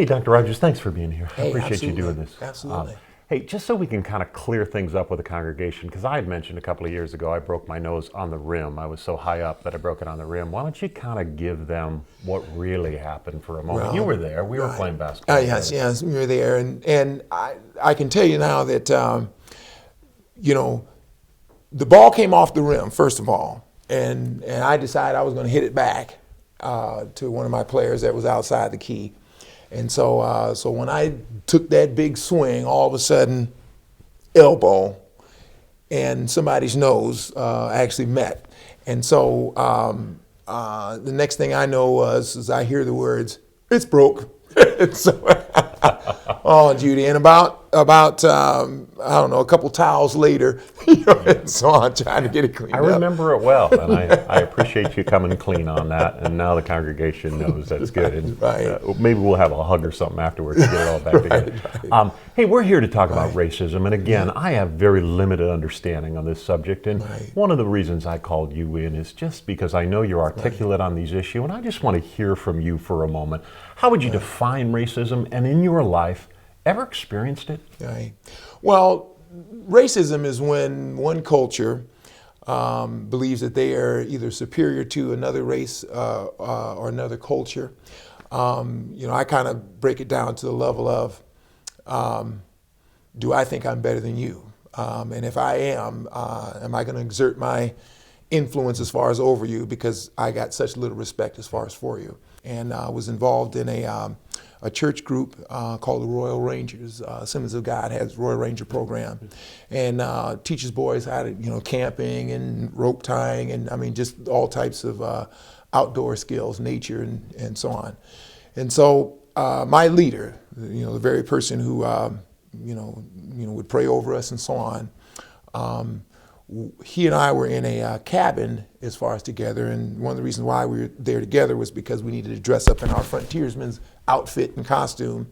Hey, Dr. Rogers, thanks for being here. I Hey, appreciate you doing this. Absolutely. Hey, just so we can kind of clear things up with the congregation, because I had mentioned a couple of years ago I broke my nose on the rim. I was so high up that I broke it on the rim. Why don't you kind of give them what really happened for a moment? Well, You were there. We were right. playing basketball. Yes, we were there. And I can tell you now that, the ball came off the rim, first of all, and I decided I was going to hit it back to one of my players that was outside the key. And so when I took that big swing, all of a sudden, elbow and somebody's nose actually met. And so the next thing I know was I hear the words, "It's broke." And so, oh, Judy, and about I don't know, a couple towels later, and so on, trying to get it cleaned I up. remember it well, and I appreciate you coming clean on that, and now the congregation knows that's good. And, Right. Maybe we'll have a hug or something afterwards to get it all back together. Hey, we're here to talk about racism, and again, I have very limited understanding on this subject, and one of the reasons I called you in is just because I know you're articulate on these issues, and I just want to hear from you for a moment. How would you define racism, and in your life, ever experienced it? Right. Well, racism is when one culture believes that they are either superior to another race or another culture. I kind of break it down to the level of, do I think I'm better than you? And if I am I going to exert my influence as far as over you because I got such little respect as far as for you? And I was involved in a church group called the Royal Rangers. Assemblies of God has a Royal Ranger program, and teaches boys how to, camping and rope tying, and I mean just all types of outdoor skills, nature, and so on. And so my leader, the very person who would pray over us and so on. He and I were in a cabin as far as together, and one of the reasons why we were there together was because we needed to dress up in our frontiersman's outfit and costume.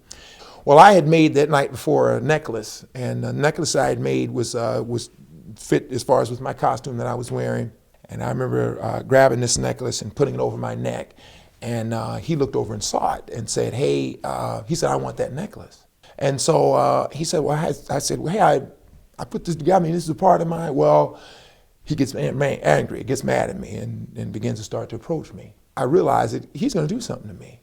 Well, I had made that night before a necklace, and the necklace I had made was fit as far as with my costume that I was wearing. And I remember grabbing this necklace and putting it over my neck, and he looked over and saw it and said, "Hey," he said, "I want that necklace." And so he said, "Well," I said, "Well, hey, I put this together. I mean, this is a part of mine." Well, he gets angry, gets mad at me, and begins to start to approach me. I realized that he's going to do something to me.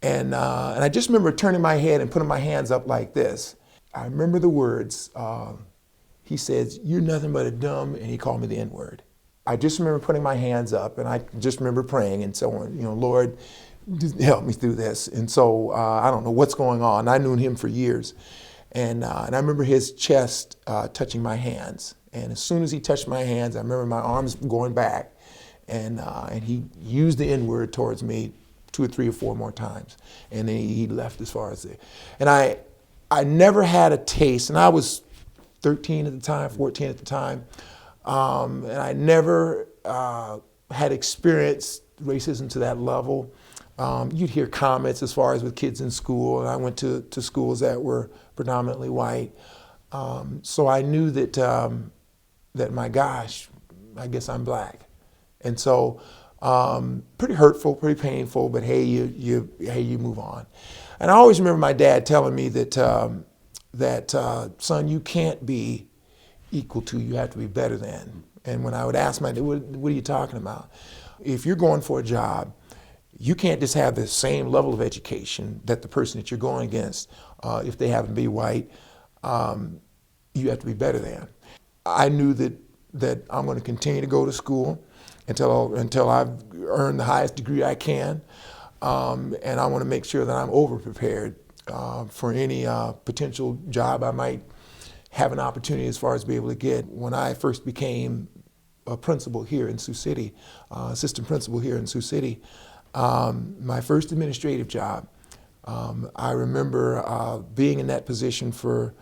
And I just remember turning my head and putting my hands up like this. I remember the words. He says, "You're nothing but a dumb," and he called me the N-word. I just remember putting my hands up, and I just remember praying and so on, Lord, just help me through this. And so I don't know what's going on. I knew him for years. And I remember his chest touching my hands. And as soon as he touched my hands, I remember my arms going back. And he used the N-word towards me 2 or 3 or 4 more times. And then he left as far as it. And I never had a taste, and I was 13 at the time, 14 at the time. And I never had experienced racism to that level. You'd hear comments as far as with kids in school, and I went to schools that were predominantly white. So I knew that my gosh, I guess I'm black. And so pretty hurtful, pretty painful, but hey, you move on. And I always remember my dad telling me that son, you can't be equal to, you have to be better than. And when I would ask my dad, what are you talking about? If you're going for a job, you can't just have the same level of education that the person that you're going against, if they happen to be white, you have to be better than. I knew that I'm going to continue to go to school until I've earned the highest degree I can, and I want to make sure that I'm over-prepared for any potential job I might have an opportunity as far as be able to get. When I first became a principal here in Sioux City, assistant principal here in Sioux City, my first administrative job, I remember being in that position for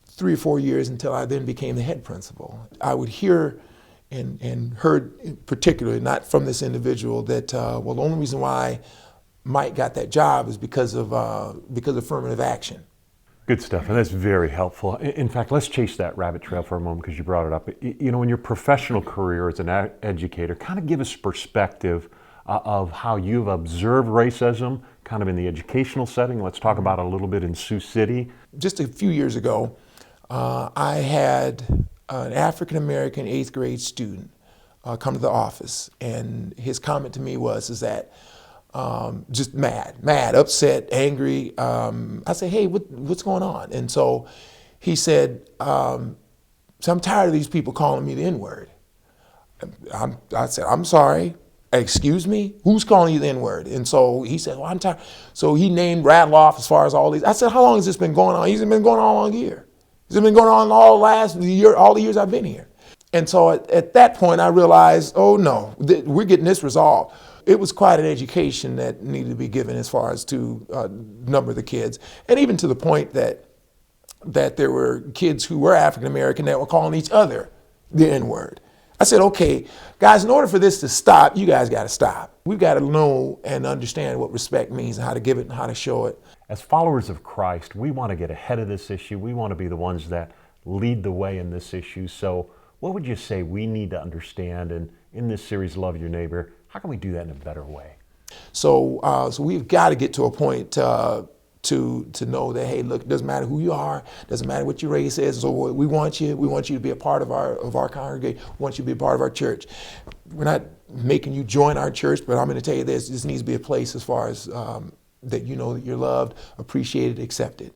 3 or 4 years until I then became the head principal. I would hear and heard, particularly not from this individual, that the only reason why Mike got that job is because of affirmative action. Good stuff, and that's very helpful. In fact, let's chase that rabbit trail for a moment because you brought it up. In your professional career as an educator, kind of give us perspective of how you've observed racism kind of in the educational setting. Let's talk about it a little bit in Sioux City. Just a few years ago, I had an African-American 8th grade student come to the office, and his comment to me is that just mad, upset, angry. I said, hey, what's going on? And so he said, so I'm tired of these people calling me the N-word. I said, I'm sorry, excuse me? Who's calling you the N-word? And so he said, well, I'm tired. So he rattled off as far as all these. I said, how long has this been going on? He's been going on all year. It's been going on all the years I've been here. And so at that point, I realized, oh no, we're getting this resolved. It was quite an education that needed to be given as far as to number of the kids, and even to the point that there were kids who were African American that were calling each other the N-word. I said, okay, guys, in order for this to stop, you guys got to stop. We've got to know and understand what respect means and how to give it and how to show it. As followers of Christ, we want to get ahead of this issue. We want to be the ones that lead the way in this issue. So what would you say we need to understand? And in this series, Love Your Neighbor, how can we do that in a better way? So we've got to get to a point to know that, hey, look, it doesn't matter who you are, doesn't matter what your race is. So we want you to be a part of our congregation. We want you to be a part of our church. We're not making you join our church, but I'm going to tell you this needs to be a place as far as that you know that you're loved, appreciated, accepted.